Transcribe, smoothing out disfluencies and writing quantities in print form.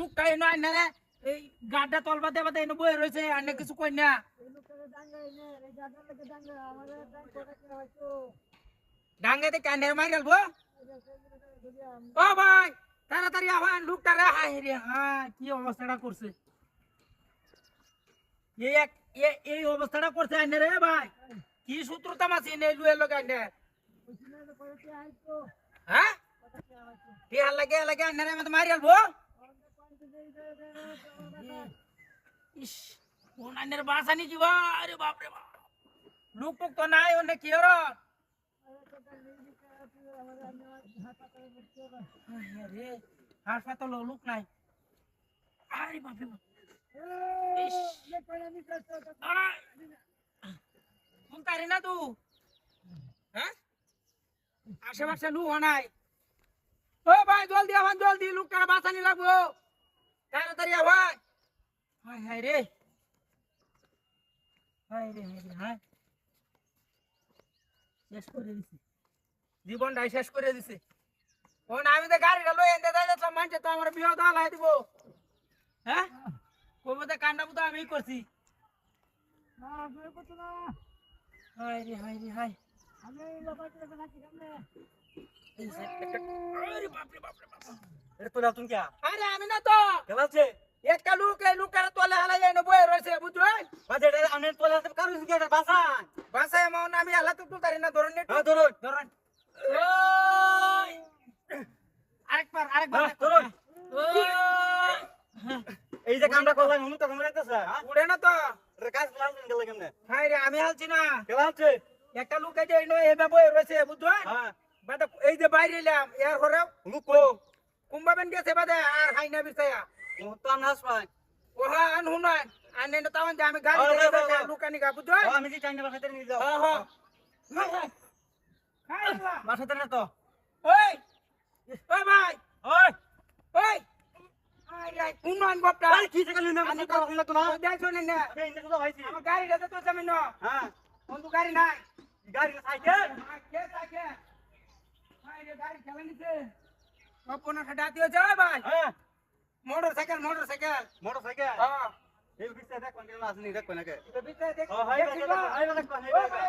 লুকটা এনো আইনা রে এই গাড্ডা তলবা দেবা এনো বই রইছে আইনা কিছু কই না ডাঙ্গাতে কান্ডের মার গেলবো ও ভাই তাড়াতাড়ি আবার লুকটা রে হাই রে হ্যাঁ কি অবস্থাটা করছে এই অবস্থাটা করছে আইনা রে ভাই কি সূত্রতা মাছি নেই লুয়ের লোক আইনা হ্যাঁ টিয়া লাগে লাগে আইনা রে মত মার গেলবো ইস কোন আইনের বাসানি কি ভাই আরে বাপ রে বাপ লুক টুক তো নাই ওনে কি হলো আরে হাসপাতাল লোক নাই আরে বাপ রে বাপ ইস কোন তারি না তুই হ্যাঁ আশেপাশে লুক নাই ও ভাই জলদি লুকটা বাঁচানি লাগবো তাড়াতাড়ি আবার হায় হায় রে হায় শেষ করে দিছি জীবনটাই শেষ করে দিছি ও না আমি তো গাড়িটা লই এনতে যাইতাম মানছে তো আমার বিয়ে দাও লাই দিব হ্যাঁ কবতে কান্না বুতা আমি করছি না আমি কত না হায় রে হায় আমি লাপাতে নাকি সামনে আরে বাপ রে বাপ এ তোলা তুমি কি আরে আমি না তো কেলাছে একটা লুকের তোলে হালা যায় না বই রইছে বুঝছো বাজেট আমি তোলা কারু কি এটা বাসান বাসায় মন আমি হালা তো তুলতারি না ধরুন হ্যাঁ ধরুন ওই আরেকবার ধরুন এই যে কামটা করলাম হুন তো ঘুরে যাইতেছে উড়ে না তো এটা কাজ প্ল্যান গেল কেমনে হাই রে আমি হালছি না কেলাছে একটা লুকে যে নয় এবে বই রইছে বুঝছো হ্যাঁ বাদে এই যে বাইরে এলাম এর ঘরে লুকো কুম্বাবেন গেছে বাদে আর হাই না বিছায়া ও তো নাস পাই ওহা আন হুনান আনে না তাওন যে আমি গাড়ি লুকানি গা বুঝছো আমি যে চাইনা বাসাতে নিয়ে যাও হ্যাঁ হাই রে বাসাতে না তো ওই ওই ভাই ওই ওই আই রে উন্নয়ন বাপটা আরে কি টাকা নিয়ে আমি তো না তো না দেখছো না না এই ইন্দ্র তো হইছি আমার গাড়িটা তো তুমি না হ্যাঁ বন্ধু গাড়ি নাই গাড়ি সাইকেল কে থাকে ভাই রে গাড়ি চালা নিছে কপনা খাটাতি হচ্ছে ওই ভাই হ্যাঁ মোটরসাইকেল মোটরসাইকেল হ্যাঁ এই বিছে দেখ কোন কেন আসনি দেখ কোন কে তো বিতে দেখ ও হাই দেখ হাই দেখ ওই ভাই